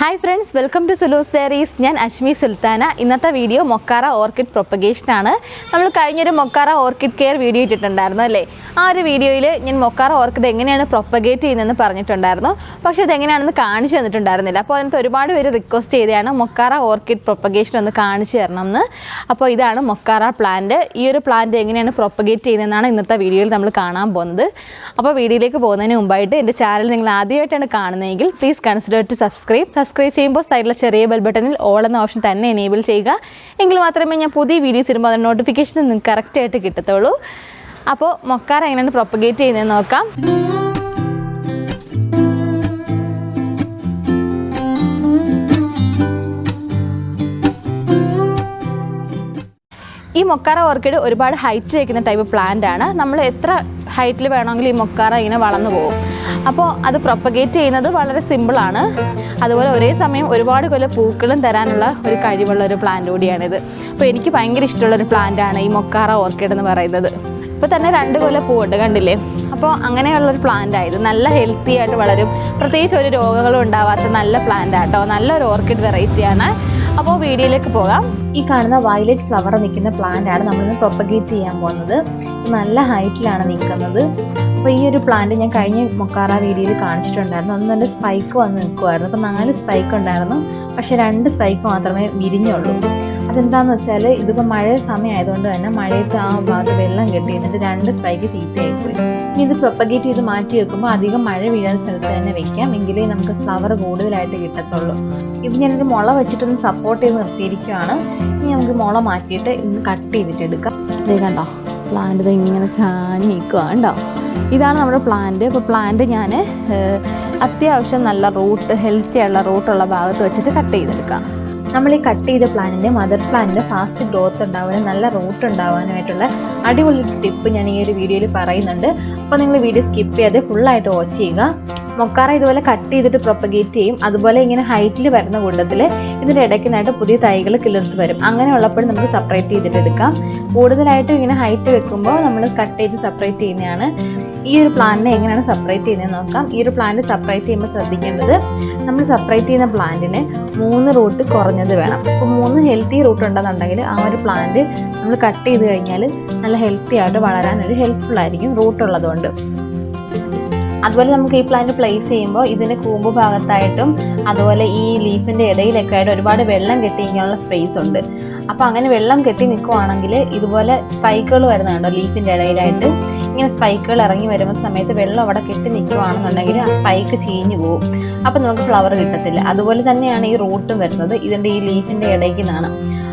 Hi friends, welcome to Sulu's Diaries. I am Ashmi Sultana. In this video, Mokara Orchid Propagation. We have a Mokara Orchid Care video. In this video, I Mokara Orchid propagate in the Parnitundaro. But she then the Karnish and the Tundarnilla. Upon the Ribadi request Mokara Orchid Propagation on the Karnish. Upon the Mokara plant, you plant and propagate in the video. Namlakana Bonde. Upon video like a Bonani in the channel and a Karnagil. Please consider to subscribe ചെയ്യുമ്പോൾ സൈഡിലെ ചെറിയ bell ബട്ടണിൽ all എന്ന option തന്നെ enable ചെയ്യുക. എങ്കിൽ മാത്രമേ ഞാൻ പുതിയ വീഡിയോസ് ഇടുമ്പോൾ അതിന്റെ നോട്ടിഫിക്കേഷൻ നിങ്ങൾക്ക് കറക്റ്റ് ആയിട്ട് കിട്ടത്തുള്ളൂ. അപ്പോൾ മൊക്കാര എങ്ങനെയാണ് പ്രൊപ്പഗേറ്റ് ചെയ്യുന്നതെന്ന് നോക്കാം. ഈ മൊക്കാര ഓർക്കിഡ് ഒരുപാട് ഹൈറ്റ് വയ്ക്കുന്ന ടൈപ്പ് പ്ലാന്റ് ആണ്. നമ്മൾ എത്ര ഹൈറ്റിൽ വേണമെങ്കിലും ഈ മൊക്കാര ഇങ്ങനെ വളർന്നു പോകും. അപ്പോൾ അത് പ്രൊപ്പഗേറ്റ് ചെയ്യുന്നത് വളരെ സിമ്പിളാണ്. അതുപോലെ ഒരേ സമയം ഒരുപാട് കൊല്ലം പൂക്കളും തരാനുള്ള ഒരു കഴിവുള്ള ഒരു പ്ലാന്റ് കൂടിയാണിത്. അപ്പോൾ എനിക്ക് ഭയങ്കര ഇഷ്ടമുള്ളൊരു പ്ലാന്റാണ് ഈ മൊക്കാര ഓർക്കിഡ് എന്ന് പറയുന്നത്. ഇപ്പോൾ തന്നെ 2 കൊല്ലം പൂവുണ്ട്, കണ്ടില്ലേ? അപ്പോൾ അങ്ങനെയുള്ളൊരു പ്ലാന്റായത് നല്ല ഹെൽത്തി ആയിട്ട് വളരും. പ്രത്യേകിച്ച് ഒരു രോഗങ്ങളും ഉണ്ടാവാത്ത നല്ല പ്ലാന്റ് ആട്ടോ. നല്ലൊരു ഓർക്കിഡ് വെറൈറ്റിയാണ്. അപ്പോൾ വീഡിയോയിലേക്ക് പോകാം. ഈ കാണുന്ന വയലറ്റ് ഫ്ലവർ നിൽക്കുന്ന പ്ലാന്റ് ആണ് നമ്മളിന്ന് പ്രൊപ്പഗേറ്റ് ചെയ്യാൻ പോകുന്നത്. നല്ല ഹൈറ്റിലാണ് നിൽക്കുന്നത്. അപ്പോൾ ഈ ഒരു പ്ലാന്റ് ഞാൻ കഴിഞ്ഞ മൊക്കാറ വീഡിയോയിൽ കാണിച്ചിട്ടുണ്ടായിരുന്നു. അന്ന് എൻ്റെ സ്പൈക്ക് വന്ന് നിൽക്കുമായിരുന്നു. അപ്പോൾ 4 സ്പൈക്ക് ഉണ്ടായിരുന്നു, പക്ഷേ 2 സ്പൈക്ക് മാത്രമേ വിരിഞ്ഞുള്ളൂ. അതെന്താണെന്ന് വെച്ചാൽ ഇതിപ്പോൾ മഴ സമയമായതുകൊണ്ട് തന്നെ മഴയത്ത് ആ ഭാഗത്ത് വെള്ളം കെട്ടി എന്നിട്ട് 2 സ്പൈക്ക് ചീത്തയായിപ്പോയി. ഇനി ഇത് പ്രൊപ്പഗേറ്റ് ചെയ്ത് മാറ്റി വെക്കുമ്പോൾ അധികം മഴ വീഴാൻ സ്ഥലത്ത് തന്നെ വെക്കാം, എങ്കിലേ നമുക്ക് ഫ്ലവർ കൂടുതലായിട്ട് കിട്ടത്തുള്ളൂ. ഇത് ഞാനൊരു മുള വെച്ചിട്ടൊന്ന് സപ്പോർട്ട് ചെയ്ത് നിർത്തിയിരിക്കുകയാണ്. ഇനി നമുക്ക് മുള മാറ്റിയിട്ട് ഇന്ന് കട്ട് ചെയ്തിട്ട് എടുക്കാം. ഇതേ കണ്ടോ, പ്ലാന്റ് ഇത് ഇങ്ങനെ ചാഞ്ഞ് നിൽക്കുക കണ്ടോ. ഇതാണ് നമ്മുടെ പ്ലാന്റ്. ഇപ്പോൾ പ്ലാന്റ് ഞാൻ അത്യാവശ്യം നല്ല റൂട്ട്, ഹെൽത്തി ആയുള്ള റൂട്ടുള്ള ഭാഗത്ത് വെച്ചിട്ട് കട്ട് ചെയ്തെടുക്കാം. നമ്മൾ ഈ കട്ട് ചെയ്ത പ്ലാന്റിൻ്റെ മദർ പ്ലാന്റിൻ്റെ ഫാസ്റ്റ് ഗ്രോത്ത് ഉണ്ടാവാനും നല്ല റൂട്ട് ഉണ്ടാവാനായിട്ടുള്ള അടിപൊളി ടിപ്പ് ഞാൻ ഈ ഒരു വീഡിയോയിൽ പറയുന്നുണ്ട്. അപ്പോൾ നിങ്ങൾ വീഡിയോ സ്കിപ്പ് ചെയ്യാതെ ഫുള്ളായിട്ട് വാച്ച് ചെയ്യുക. മൊക്കാറ ഇതുപോലെ കട്ട് ചെയ്തിട്ട് പ്രൊപ്പഗേറ്റ് ചെയ്യും. അതുപോലെ ഇങ്ങനെ ഹൈറ്റിൽ വരുന്ന കൂട്ടത്തിൽ ഇതിൻ്റെ ഇടയ്ക്കിനായിട്ട് പുതിയ തൈകൾ കിളിർത്ത് വരും. അങ്ങനെ ഉള്ളപ്പോൾ നമുക്ക് സെപ്പറേറ്റ് ചെയ്തിട്ട് എടുക്കാം. കൂടുതലായിട്ടും ഇങ്ങനെ ഹൈറ്റ് വെക്കുമ്പോൾ നമ്മൾ കട്ട് ചെയ്ത് സെപ്പറേറ്റ് ചെയ്യുന്നതാണ്. ഈ ഒരു പ്ലാന്റിനെ എങ്ങനെയാണ് സെപ്പറേറ്റ് ചെയ്യുന്നത് നോക്കാം. ഈ ഒരു പ്ലാന്റ് സെപ്പറേറ്റ് ചെയ്യുമ്പോൾ ശ്രദ്ധിക്കേണ്ടത്, നമ്മൾ സെപ്പറേറ്റ് ചെയ്യുന്ന പ്ലാന്റിന് 3 റൂട്ട് കുറഞ്ഞത് വേണം. ഇപ്പോൾ 3 ഹെൽത്തി റൂട്ട് ഉണ്ടെന്നുണ്ടെങ്കിൽ ആ ഒരു പ്ലാന്റ് നമ്മൾ കട്ട് ചെയ്ത് കഴിഞ്ഞാൽ നല്ല ഹെൽത്തി ആയിട്ട് വളരാനൊരു ഹെൽപ്ഫുൾ ആയിരിക്കും, റൂട്ടുള്ളതുകൊണ്ട്. അതുപോലെ നമുക്ക് ഈ പ്ലാന്റ് പ്ലേസ് ചെയ്യുമ്പോൾ ഇതിന് കൂമ്പ് ഭാഗത്തായിട്ടും അതുപോലെ ഈ ലീഫിൻ്റെ ഇടയിലൊക്കെ ആയിട്ട് ഒരുപാട് വെള്ളം കെട്ടി നിൽക്കാനുള്ള സ്പേസ് ഉണ്ട്. അപ്പോൾ അങ്ങനെ വെള്ളം കെട്ടി നിൽക്കുവാണെങ്കിൽ ഇതുപോലെ സ്പൈക്കുകൾ വരുന്നുണ്ടോ ലീഫിൻ്റെ ഇടയിലായിട്ട്, ഇങ്ങനെ സ്പൈക്കുകൾ ഇറങ്ങി വരുന്ന സമയത്ത് വെള്ളം അവിടെ കെട്ടി നിൽക്കുവാണെന്നുണ്ടെങ്കിൽ ആ സ്പൈക്ക് ചീഞ്ഞു പോകും. അപ്പോൾ നമുക്ക് ഫ്ലവർ കിട്ടത്തില്ല. അതുപോലെ തന്നെയാണ് ഈ റൂട്ടും വരുന്നത് ഇതിൻ്റെ ഈ ലീഫിൻ്റെ ഇടയ്ക്ക് നിന്നാണ്.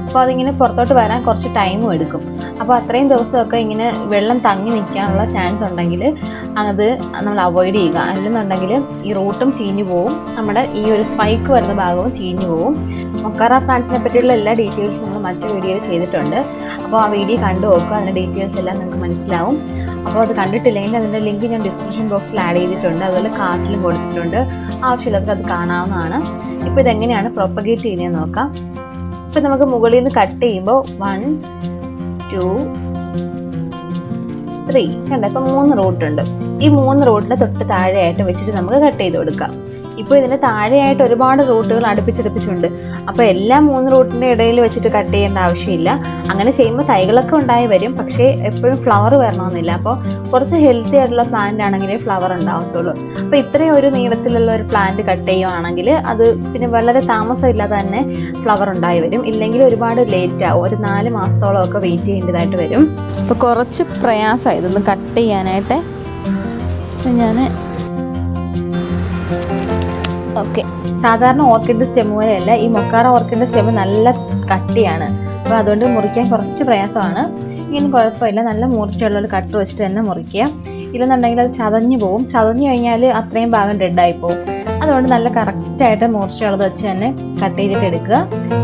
അപ്പോൾ അതിങ്ങനെ പുറത്തോട്ട് വരാൻ കുറച്ച് ടൈമും എടുക്കും. അപ്പോൾ അത്രയും ദിവസമൊക്കെ ഇങ്ങനെ വെള്ളം തങ്ങി നിൽക്കാനുള്ള ചാൻസ് ഉണ്ടെങ്കിൽ അത് നമ്മൾ അവോയ്ഡ് ചെയ്യുക. അല്ലെന്നുണ്ടെങ്കിൽ ഈ റൂട്ടും ചീഞ്ഞു പോവും, നമ്മുടെ ഈ ഒരു സ്പൈക്ക് വരുന്ന ഭാഗവും ചീഞ്ഞു പോവും. മൊക്കാറ പ്ലാന്റ്സിനെ പറ്റിയുള്ള എല്ലാ ഡീറ്റെയിൽസും നമ്മൾ മറ്റു വീഡിയോയിൽ ചെയ്തിട്ടുണ്ട്. അപ്പോൾ ആ വീഡിയോ കണ്ടു നോക്കുക, അതിൻ്റെ ഡീറ്റെയിൽസ് എല്ലാം നിങ്ങൾക്ക് മനസ്സിലാവും. അപ്പോൾ അത് കണ്ടിട്ടില്ലെങ്കിൽ അതിൻ്റെ ലിങ്ക് ഞാൻ ഡിസ്ക്രിപ്ഷൻ ബോക്സിൽ ആഡ് ചെയ്തിട്ടുണ്ട്, അതുപോലെ കാർട്ടിലും കൊടുത്തിട്ടുണ്ട്. ആവശ്യമുള്ളവർക്ക് അത് കാണാവുന്നതാണ്. ഇപ്പോൾ ഇതെങ്ങനെയാണ് പ്രൊപ്പഗേറ്റ് ചെയ്യുന്നതെന്ന് നോക്കാം. ഇപ്പം നമുക്ക് മുകളിൽ നിന്ന് കട്ട് ചെയ്യുമ്പോൾ 1 2 3 കണ്ട, ഇപ്പം 3 റൂട്ടുണ്ട്. ഈ 3 റൂട്ടിൻ്റെ തൊട്ട് താഴെയായിട്ട് വെച്ചിട്ട് നമുക്ക് കട്ട് ചെയ്ത് കൊടുക്കാം. ഇപ്പോൾ ഇതിന് താഴെയായിട്ട് ഒരുപാട് റൂട്ടുകൾ അടുപ്പിച്ചടുപ്പിച്ചുണ്ട്. അപ്പോൾ എല്ലാ 3 റൂട്ടിൻ്റെ ഇടയിൽ വെച്ചിട്ട് കട്ട് ചെയ്യേണ്ട ആവശ്യമില്ല. അങ്ങനെ ചെയ്യുമ്പോൾ തൈകളൊക്കെ ഉണ്ടായി വരും, പക്ഷേ എപ്പോഴും ഫ്ലവർ വരണമെന്നില്ല. അപ്പോൾ കുറച്ച് ഹെൽത്തി ആയിട്ടുള്ള പ്ലാന്റ് ആണെങ്കിലേ ഫ്ലവർ ഉണ്ടാവത്തുള്ളൂ. അപ്പോൾ ഇത്രയും ഒരു നീളത്തിലുള്ള ഒരു പ്ലാന്റ് കട്ട് ചെയ്യുകയാണെങ്കിൽ അത് പിന്നെ വളരെ താമസമില്ലാതെ തന്നെ ഫ്ലവർ ഉണ്ടായി വരും. ഇല്ലെങ്കിൽ ഒരുപാട് ലേറ്റ് ആവും, ഒരു 4 മാസത്തോളം ഒക്കെ വെയിറ്റ് ചെയ്യേണ്ടതായിട്ട് വരും. അപ്പോൾ കുറച്ച് പ്രയാസമായി ഇതൊന്ന് കട്ട് ചെയ്യാനായിട്ട്. ഞാൻ ഓക്കെ, സാധാരണ ഓർക്കിഡ് സ്റ്റെം പോലെയല്ല, ഈ മൊക്കാറ ഓർക്കിഡിൻ്റെ സ്റ്റെം നല്ല കട്ടിയാണ്. അപ്പോൾ അതുകൊണ്ട് മുറിക്കാൻ കുറച്ച് പ്രയാസമാണ്. ഇങ്ങനെ കുഴപ്പമില്ല, നല്ല മൂർച്ചയുള്ളൊരു കട്ടർ വെച്ചിട്ട് തന്നെ മുറിക്കുക. ഇല്ലെന്നുണ്ടെങ്കിൽ അത് ചതഞ്ഞു പോവും. ചതഞ്ഞു കഴിഞ്ഞാൽ അത്രയും ഭാഗം ഡെഡായി പോവും. അതുകൊണ്ട് നല്ല കറക്റ്റായിട്ട് മൂർച്ചയുള്ളത് വെച്ച് തന്നെ കട്ട് ചെയ്തിട്ട് എടുക്കുക.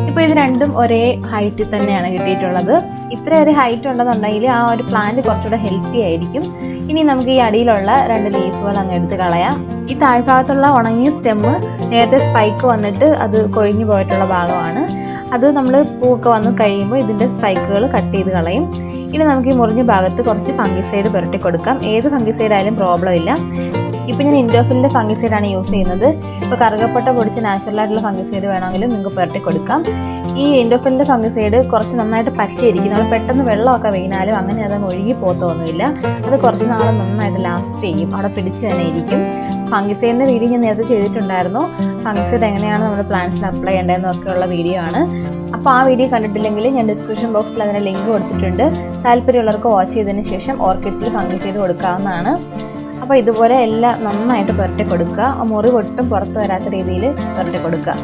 ഇപ്പോൾ ഇത് രണ്ടും ഒരേ ഹൈറ്റിൽ തന്നെയാണ് കിട്ടിയിട്ടുള്ളത്. ഇത്രയൊരു ഹൈറ്റ് ഉണ്ടെന്നുണ്ടെങ്കിൽ ആ ഒരു പ്ലാന്റ് കുറച്ചുകൂടെ ഹെൽത്തി ആയിരിക്കും. ഇനി നമുക്ക് ഈ അടിയിലുള്ള 2 ലീഫുകൾ അങ്ങ് എടുത്ത് കളയാം. ഈ താഴ്ഭാഗത്തുള്ള ഉണങ്ങിയ സ്റ്റെമ്മ് നേരത്തെ സ്പൈക്ക് വന്നിട്ട് അത് കൊഴിഞ്ഞു പോയിട്ടുള്ള ഭാഗമാണ്. അത് നമ്മൾ പൂവൊക്കെ വന്ന് കഴിയുമ്പോൾ ഇതിൻ്റെ സ്പൈക്കുകൾ കട്ട് ചെയ്ത് കളയും. ഇനി നമുക്ക് ഈ മുറിഞ്ഞ ഭാഗത്ത് കുറച്ച് ഫംഗിസൈഡ് പുരട്ടി കൊടുക്കാം. ഏത് ഫംഗിസൈഡ് ആയാലും പ്രോബ്ലം ഇല്ല. ഇപ്പോൾ ഞാൻ ഇൻഡോഫിലിൻ്റെ ഫംഗിസൈഡാണ് യൂസ് ചെയ്യുന്നത്. ഇപ്പോൾ കറുകപ്പട്ട പൊടിച്ച് നാച്ചുറലായിട്ടുള്ള ഫംഗിസൈഡ് വേണമെങ്കിലും നിങ്ങൾക്ക് പുരട്ടി കൊടുക്കാം. ഈ ഇൻഡോഫിലിൻ്റെ ഫംഗിസൈഡ് കുറച്ച് നന്നായിട്ട് പറ്റിയിരിക്കും. നമ്മൾ പെട്ടെന്ന് വെള്ളമൊക്കെ വീണാലും അങ്ങനെ അതങ്ങ് ഒഴുകി പോകത്തൊന്നുമില്ല. അത് കുറച്ച് നാൾ നന്നായിട്ട് ലാസ്റ്റ് ചെയ്യും, അവിടെ പിടിച്ച് തന്നെ ഇരിക്കും. ഫംഗിസൈഡിൻ്റെ വീഡിയോ ഞാൻ നേരത്തെ ചെയ്തിട്ടുണ്ടായിരുന്നു. ഫംഗിസൈഡ് എങ്ങനെയാണ് നമ്മുടെ പ്ലാന്റ്സിന് അപ്ലൈ ചെയ്യേണ്ടതെന്നൊക്കെയുള്ള വീഡിയോ ആണ്. അപ്പോൾ ആ വീഡിയോ കണ്ടിട്ടില്ലെങ്കിൽ ഞാൻ ഡിസ്ക്രിപ്ഷൻ ബോക്സിൽ അതിന് ലിങ്ക് കൊടുത്തിട്ടുണ്ട്. താല്പര്യമുള്ളവർക്ക് വാച്ച് ചെയ്തതിന് ശേഷം ഓർക്കിഡ്സിൽ ഫംഗിസൈഡ് കൊടുക്കാവുന്നതാണ്. അപ്പോൾ ഇതുപോലെ എല്ലാം നന്നായിട്ട് പുരട്ടി കൊടുക്കുക. മുറിവ് ഒട്ടും പുറത്ത് വരാത്ത രീതിയിൽ പുരട്ടി കൊടുക്കുക.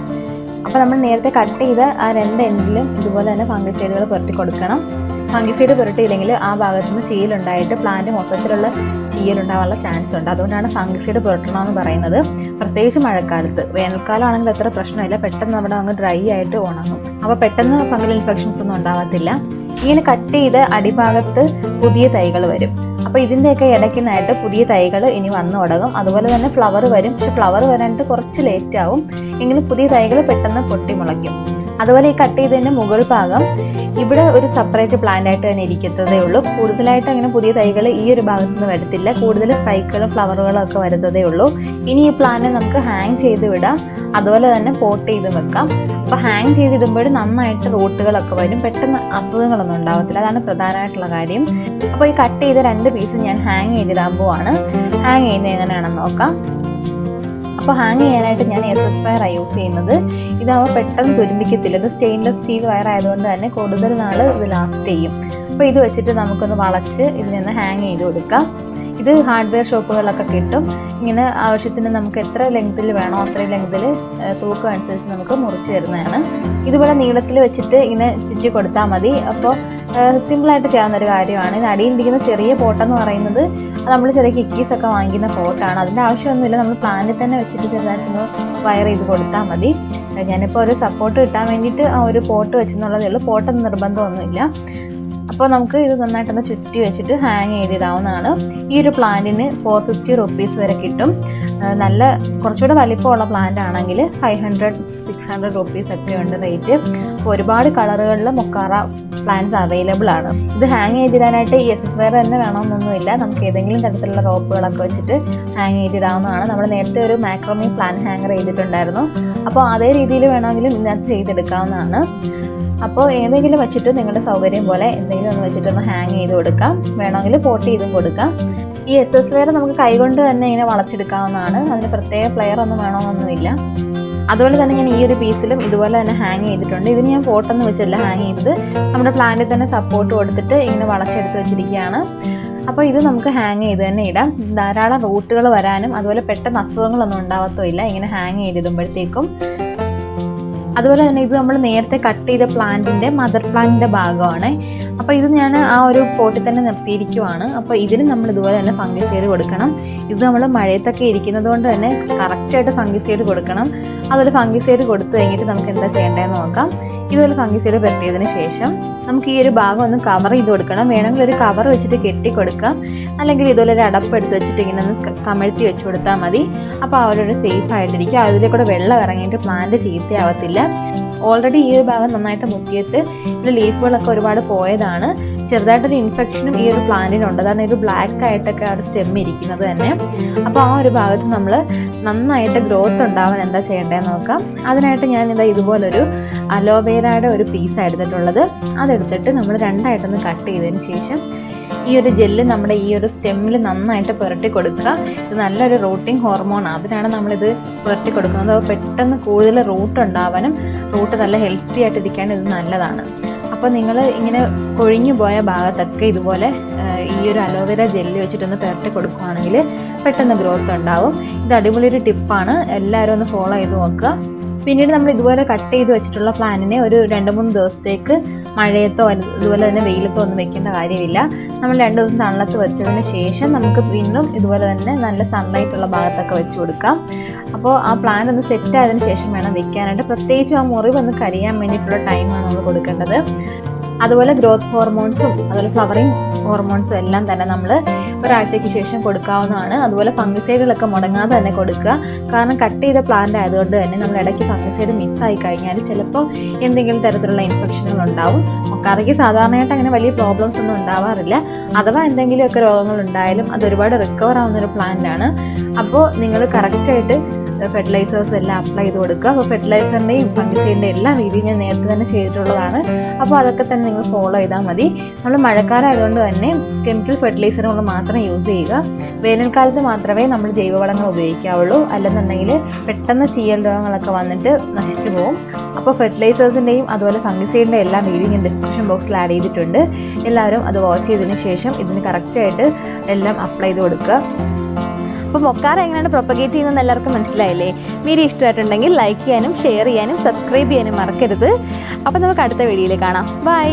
അപ്പോൾ നമ്മൾ നേരത്തെ കട്ട് ചെയ്ത ആ 2 എൻഡിലും ഇതുപോലെ തന്നെ ഫംഗിസൈഡുകൾ പുരട്ടി കൊടുക്കണം. ഫംഗിസൈഡ് പുരട്ടിയില്ലെങ്കിൽ ആ ഭാഗത്തുനിന്ന് ചീലുണ്ടായിട്ട് പ്ലാന്റ് മൊത്തത്തിലുള്ള ചീലുണ്ടാവാനുള്ള ചാൻസ് ഉണ്ട്. അതുകൊണ്ടാണ് ഫംഗിസൈഡ് പുരട്ടണമെന്ന് പറയുന്നത്. പ്രത്യേകിച്ച് മഴക്കാലത്ത്. വേനൽക്കാലം ആണെങ്കിൽ അത്ര പ്രശ്നമില്ല, പെട്ടെന്ന് നമ്മുടെ അങ്ങ് ഡ്രൈ ആയിട്ട് ഉണങ്ങും. അപ്പോൾ പെട്ടെന്ന് ഫംഗൽ ഇൻഫെക്ഷൻസ് ഒന്നും ഉണ്ടാവത്തില്ല. ഇങ്ങനെ കട്ട് ചെയ്ത് അടിഭാഗത്ത് പുതിയ തൈകൾ വരും. അപ്പോൾ ഇതിൻ്റെയൊക്കെ ഇടയ്ക്കുന്നായിട്ട് പുതിയ തൈകൾ ഇനി വന്നു തുടങ്ങും. അതുപോലെ തന്നെ ഫ്ലവർ വരും. പക്ഷെ ഫ്ലവർ വരാനായിട്ട് കുറച്ച് ലേറ്റ് ആവും. എങ്കിലും പുതിയ തൈകൾ പെട്ടെന്ന് പൊട്ടി മുളയ്ക്കും. അതുപോലെ ഈ കട്ട് ചെയ്തതിൻ്റെ മുകൾ ഭാഗം ഇവിടെ ഒരു സെപ്പറേറ്റ് പ്ലാന്റ് ആയിട്ട് തന്നെ ഇരിക്കത്തതേ ഉള്ളൂ. കൂടുതലായിട്ട് അങ്ങനെ പുതിയ തൈകൾ ഈ ഒരു ഭാഗത്തു നിന്ന് വരത്തില്ല. കൂടുതൽ സ്പൈക്കുകളും ഫ്ലവറുകളും ഒക്കെ വരുന്നതേ ഉള്ളൂ. ഇനി ഈ പ്ലാന്റ് നമുക്ക് ഹാങ് ചെയ്ത് വിടാം, അതുപോലെ തന്നെ പോട്ട് ചെയ്ത് വെക്കാം. അപ്പോൾ ഹാങ് ചെയ്തിടുമ്പോൾ നന്നായിട്ട് റൂട്ടുകളൊക്കെ വരും, പെട്ടെന്ന് അസുഖങ്ങളൊന്നും ഉണ്ടാവത്തില്ല. അതാണ് പ്രധാനമായിട്ടുള്ള കാര്യം. അപ്പോൾ ഈ കട്ട് ചെയ്ത 2 പീസ് ഞാൻ ഹാങ് ചെയ്തിടാൻ പോവാണ്. ഹാങ് ചെയ്യുന്നത് എങ്ങനെയാണെന്ന് നോക്കാം. അപ്പോൾ ഹാങ് ചെയ്യാനായിട്ട് ഞാൻ SS വയറാണ് യൂസ് ചെയ്യുന്നത്. ഇതാവുമ്പോൾ പെട്ടെന്ന് തുരുമ്പിക്കത്തില്ല. ഇത് സ്റ്റെയിൻലെസ് സ്റ്റീൽ വയർ ആയതുകൊണ്ട് തന്നെ കൂടുതൽ നാൾ ഇത് ലാസ്റ്റ് ചെയ്യും. അപ്പോൾ ഇത് വെച്ചിട്ട് നമുക്കൊന്ന് വളച്ച് ഇതിനൊന്ന് ഹാങ് ചെയ്ത് കൊടുക്കാം. ഇത് ഹാർഡ്വെയർ ഷോപ്പുകളിലൊക്കെ കിട്ടും. ഇങ്ങനെ ആവശ്യത്തിന് നമുക്ക് എത്ര ലെങ്ത്തിൽ വേണോ അത്രയും ലെങ്ത്തിൽ തൂക്കം അനുസരിച്ച് നമുക്ക് മുറിച്ച് തരുന്നതാണ്. ഇതുപോലെ നീളത്തിൽ വെച്ചിട്ട് ഇങ്ങനെ ചുറ്റി കൊടുത്താൽ മതി. അപ്പോൾ സിമ്പിളായിട്ട് ചെയ്യാവുന്നൊരു കാര്യമാണ്. ഇത് അടിയിലിരിക്കുന്ന ചെറിയ പോട്ടെന്ന് പറയുന്നത് നമ്മൾ ചെറിയ കിക്കീസൊക്കെ വാങ്ങിക്കുന്ന പോട്ടാണ്. അതിൻ്റെ ആവശ്യമൊന്നുമില്ല. നമ്മൾ പ്ലാന്റിൽ തന്നെ വെച്ചിട്ട് ചെറുതായിട്ടൊന്ന് വയർ ചെയ്ത് കൊടുത്താൽ മതി. ഞാനിപ്പോൾ ഒരു സപ്പോർട്ട് കിട്ടാൻ വേണ്ടിയിട്ട് ആ ഒരു പോട്ട് വെച്ചെന്നുള്ളതേ ഉള്ളൂ. പോട്ടൊന്നും നിർബന്ധമൊന്നുമില്ല. അപ്പോൾ നമുക്ക് ഇത് നന്നായിട്ടൊന്ന് ചുറ്റി വെച്ചിട്ട് ഹാങ് ചെയ്തിടാവുന്നതാണ്. ഈ ഒരു പ്ലാന്റിന് 450 റുപ്പീസ് വരെ കിട്ടും. നല്ല കുറച്ചുകൂടെ വലിപ്പമുള്ള പ്ലാന്റ് ആണെങ്കിൽ 500-600 റുപ്പീസ് ഒക്കെ ഉണ്ട് റേറ്റ്. അപ്പോൾ ഒരുപാട് കളറുകളിൽ മൊക്കാറ പ്ലാന്റ്സ് അവൈലബിൾ ആണ്. ഇത് ഹാങ് ചെയ്തിടാനായിട്ട് ഈ SS വയർ തന്നെ വേണമെന്നൊന്നുമില്ല. നമുക്ക് ഏതെങ്കിലും തരത്തിലുള്ള റോപ്പുകളൊക്കെ വെച്ചിട്ട് ഹാങ് ചെയ്തിടാവുന്നതാണ്. നമ്മൾ നേരത്തെ ഒരു മാക്രോമി പ്ലാന്റ് ഹാങ്ങർ ചെയ്തിട്ടുണ്ടായിരുന്നു. അപ്പോൾ അതേ രീതിയിൽ വേണമെങ്കിലും ഇതിനകത്ത് ചെയ്തെടുക്കാവുന്നതാണ്. അപ്പോൾ ഏതെങ്കിലും വെച്ചിട്ട് നിങ്ങളുടെ സൗകര്യം പോലെ എന്തെങ്കിലും ഒന്ന് വെച്ചിട്ടൊന്ന് ഹാങ് ചെയ്ത് കൊടുക്കാം. വേണമെങ്കിൽ പോട്ട് ചെയ്തും കൊടുക്കാം. ഈ SS വയർ നമുക്ക് കൈകൊണ്ട് തന്നെ ഇങ്ങനെ വളച്ചെടുക്കാവുന്നതാണ്. അതിന് പ്രത്യേക പ്ലെയർ ഒന്നും വേണമെന്നൊന്നുമില്ല. അതുപോലെ തന്നെ ഞാൻ ഈ ഒരു പീസിലും ഇതുപോലെ തന്നെ ഹാങ് ചെയ്തിട്ടുണ്ട്. ഇതിന് ഞാൻ പോട്ടൊന്നും വെച്ചല്ല ഹാങ് ചെയ്തത്. നമ്മുടെ പ്ലാന്റിൽ തന്നെ സപ്പോർട്ട് കൊടുത്തിട്ട് ഇങ്ങനെ വളച്ചെടുത്ത് വെച്ചിരിക്കുകയാണ്. അപ്പോൾ ഇത് നമുക്ക് ഹാങ് ചെയ്ത് തന്നെ ഇടാം. ധാരാളം റൂട്ടുകൾ വരാനും അതുപോലെ പെട്ടെന്ന് അസുഖങ്ങളൊന്നും ഉണ്ടാവത്തുമില്ല ഇങ്ങനെ ഹാങ് ചെയ്തിടുമ്പോഴത്തേക്കും. അതുപോലെ തന്നെ ഇത് നമ്മൾ നേരത്തെ കട്ട് ചെയ്ത പ്ലാന്റിൻ്റെ മദർ പ്ലാന്റിൻ്റെ ഭാഗമാണ്. അപ്പോൾ ഇത് ഞാൻ ആ ഒരു പോട്ടിൽ തന്നെ നിർത്തിയിരിക്കുവാണ്. അപ്പോൾ ഇതിന് നമ്മൾ ഇതുപോലെ തന്നെ ഫംഗിസൈഡ് കൊടുക്കണം. ഇത് നമ്മൾ മഴയത്തൊക്കെ ഇരിക്കുന്നത് കൊണ്ട് തന്നെ കറക്റ്റായിട്ട് ഫംഗിസൈഡ് കൊടുക്കണം. അതുപോലെ ഫംഗിസൈഡ് കൊടുത്തു കഴിഞ്ഞിട്ട് നമുക്ക് എന്താ ചെയ്യേണ്ടതെന്ന് നോക്കാം. ഇതുപോലെ ഫംഗിസൈഡ് പെരട്ടിയതിന് ശേഷം നമുക്ക് ഈ ഒരു ഭാഗം ഒന്ന് കവർ ചെയ്ത് കൊടുക്കണം. വേണമെങ്കിൽ ഒരു കവർ വെച്ചിട്ട് കെട്ടി കൊടുക്കാം, അല്ലെങ്കിൽ ഇതുപോലെ ഒരു അടപ്പ് എടുത്ത് വെച്ചിട്ട് ഇങ്ങനെ ഒന്ന് കമഴ്ത്തി വെച്ച് കൊടുത്താൽ മതി. അപ്പോൾ അവരൊരു സേഫ് ആയിട്ടിരിക്കും. അതിലേക്കൂടെ വെള്ളം ഇറങ്ങിയിട്ട് പ്ലാന്റ് ചീത്തയാവത്തില്ല. ഓൾറെഡി ഈ ഒരു ഭാഗം നന്നായിട്ട് മുത്തിയിട്ട് ഇതിൽ ലീഫുകളൊക്കെ ഒരുപാട് പോയതാണ്. ചെറുതായിട്ടൊരു ഇൻഫെക്ഷനും ഈ ഒരു പ്ലാന്റിനുണ്ട്. അതാണ് ഒരു ബ്ലാക്ക് ആയിട്ടൊക്കെ ആ ഒരു സ്റ്റെം ഇരിക്കുന്നത് തന്നെ. അപ്പോൾ ആ ഒരു ഭാഗത്ത് നമ്മൾ നന്നായിട്ട് ഗ്രോത്ത് ഉണ്ടാവാൻ എന്താ ചെയ്യേണ്ടതെന്ന് നോക്കാം. അതിനായിട്ട് ഞാനിതാ ഇതുപോലൊരു അലോവേരയുടെ ഒരു പീസാണ് എടുത്തിട്ടുള്ളത്. അതെടുത്തിട്ട് നമ്മൾ 2ആയിട്ടൊന്ന് കട്ട് ചെയ്തതിന് ശേഷം ഈ ഒരു ജെല്ല് നമ്മുടെ ഈ ഒരു സ്റ്റെമ്മിൽ നന്നായിട്ട് പുരട്ടി കൊടുക്കുക. ഇത് നല്ലൊരു റൂട്ടിങ് ഹോർമോണാണ്. അതിനാണ് നമ്മളിത് പുരട്ടി കൊടുക്കുന്നത്. അപ്പോൾ പെട്ടെന്ന് കൂടുതൽ റൂട്ട് ഉണ്ടാവാനും റൂട്ട് നല്ല ഹെൽത്തി ആയിട്ടിരിക്കാനും ഇത് നല്ലതാണ്. അപ്പോൾ നിങ്ങൾ ഇങ്ങനെ കൊഴിഞ്ഞു പോയ ഭാഗത്തൊക്കെ ഇതുപോലെ ഈ ഒരു അലോവേര ജെല്ല് വെച്ചിട്ടൊന്ന് പുരട്ടി കൊടുക്കുകയാണെങ്കിൽ പെട്ടെന്ന് ഗ്രോത്ത് ഉണ്ടാവും. ഇത് അടിപൊളിയൊരു ടിപ്പാണ്. എല്ലാവരും ഒന്ന് ഫോളോ ചെയ്ത് നോക്കുക. പിന്നീട് നമ്മൾ ഇതുപോലെ കട്ട് ചെയ്ത് വെച്ചിട്ടുള്ള പ്ലാന്റിനെ ഒരു 2-3 ദിവസത്തേക്ക് മഴയത്തോ ഇതുപോലെ തന്നെ വെയിലത്തോ ഒന്നും വെക്കേണ്ട കാര്യമില്ല. നമ്മൾ 2 ദിവസം തണലത്ത് വെച്ചതിന് ശേഷം നമുക്ക് വീണ്ടും ഇതുപോലെ തന്നെ നല്ല സൺലൈറ്റുള്ള ഭാഗത്തൊക്കെ വെച്ച് കൊടുക്കാം. അപ്പോൾ ആ പ്ലാന്റ് ഒന്ന് സെറ്റ് ആയതിനു ശേഷം വേണം വെക്കാനായിട്ട്. പ്രത്യേകിച്ച് ആ മുറിവ് ഒന്ന് കരിയാൻ വേണ്ടിയിട്ടുള്ള ടൈമാണ് നമ്മൾ കൊടുക്കേണ്ടത്. അതുപോലെ ഗ്രോത്ത് ഹോർമോൺസും അതുപോലെ ഫ്ലവറിങ് ഹോർമോൺസും എല്ലാം തന്നെ നമ്മൾ ഒരാഴ്ചയ്ക്ക് ശേഷം കൊടുക്കാവുന്നതാണ്. അതുപോലെ ഫംഗിസൈഡുകളൊക്കെ മുടങ്ങാതെ തന്നെ കൊടുക്കുക. കാരണം കട്ട് ചെയ്ത പ്ലാന്റ് ആയതുകൊണ്ട് തന്നെ നമ്മൾ ഇടയ്ക്ക് ഫംഗിസൈഡ് മിസ്സായി കഴിഞ്ഞാൽ ചിലപ്പോൾ എന്തെങ്കിലും തരത്തിലുള്ള ഇൻഫെക്ഷനുകൾ ഉണ്ടാവും. മൊക്കാറയ്ക്ക് സാധാരണയായിട്ട് അങ്ങനെ വലിയ പ്രോബ്ലംസ് ഒന്നും ഉണ്ടാവാറില്ല. അഥവാ എന്തെങ്കിലുമൊക്കെ രോഗങ്ങൾ ഉണ്ടായാലും അത് ഒരുപാട് റിക്കവർ ആവുന്നൊരു പ്ലാന്റ് ആണ്. അപ്പോൾ നിങ്ങൾ കറക്റ്റായിട്ട് ഫെർട്ടിലൈസേഴ്സ് എല്ലാം അപ്ലൈ ചെയ്ത് കൊടുക്കുക. അപ്പോൾ ഫെർട്ടിലൈസറിൻ്റെയും ഫംഗിസൈഡിൻ്റെയും എല്ലാം വീഡിയോ ഞാൻ നേരത്തെ തന്നെ ചെയ്തിട്ടുള്ളതാണ്. അപ്പോൾ അതൊക്കെ തന്നെ നിങ്ങൾ ഫോളോ ചെയ്താൽ മതി. നമ്മൾ മഴക്കാലം ആയതുകൊണ്ട് തന്നെ കെമിക്കൽ ഫെർട്ടിലൈസറുകൾ മാത്രം യൂസ് ചെയ്യുക. വേനൽക്കാലത്ത് മാത്രമേ നമ്മൾ ജൈവവളങ്ങൾ ഉപയോഗിക്കാവുള്ളൂ. അല്ലെന്നുണ്ടെങ്കിൽ പെട്ടെന്ന് ചീയൽ രോഗങ്ങളൊക്കെ വന്നിട്ട് നശിച്ചു പോകും. അപ്പോൾ ഫെർട്ടിലൈസേഴ്സിൻ്റെയും അതുപോലെ ഫംഗിസൈഡിൻ്റെയും എല്ലാം വീഡിയോ ഞാൻ ഡിസ്ക്രിപ്ഷൻ ബോക്സിൽ ആഡ് ചെയ്തിട്ടുണ്ട്. എല്ലാവരും അത് വാച്ച് ചെയ്തതിന് ശേഷം ഇതിന് കറക്റ്റായിട്ട് എല്ലാം അപ്ലൈ ചെയ്ത് കൊടുക്കുക. അപ്പോൾ മൊക്കാറ എങ്ങനെയാണ് പ്രൊപ്പഗേറ്റ് ചെയ്യുന്നതെന്ന് എല്ലാവർക്കും മനസ്സിലായില്ലേ? വീഡിയോ ഇഷ്ടമായിട്ടുണ്ടെങ്കിൽ ലൈക്ക് ചെയ്യാനും ഷെയർ ചെയ്യാനും സബ്സ്ക്രൈബ് ചെയ്യാനും മറക്കരുത്. അപ്പോൾ നമുക്ക് അടുത്ത വീഡിയോയിൽ കാണാം. ബൈ.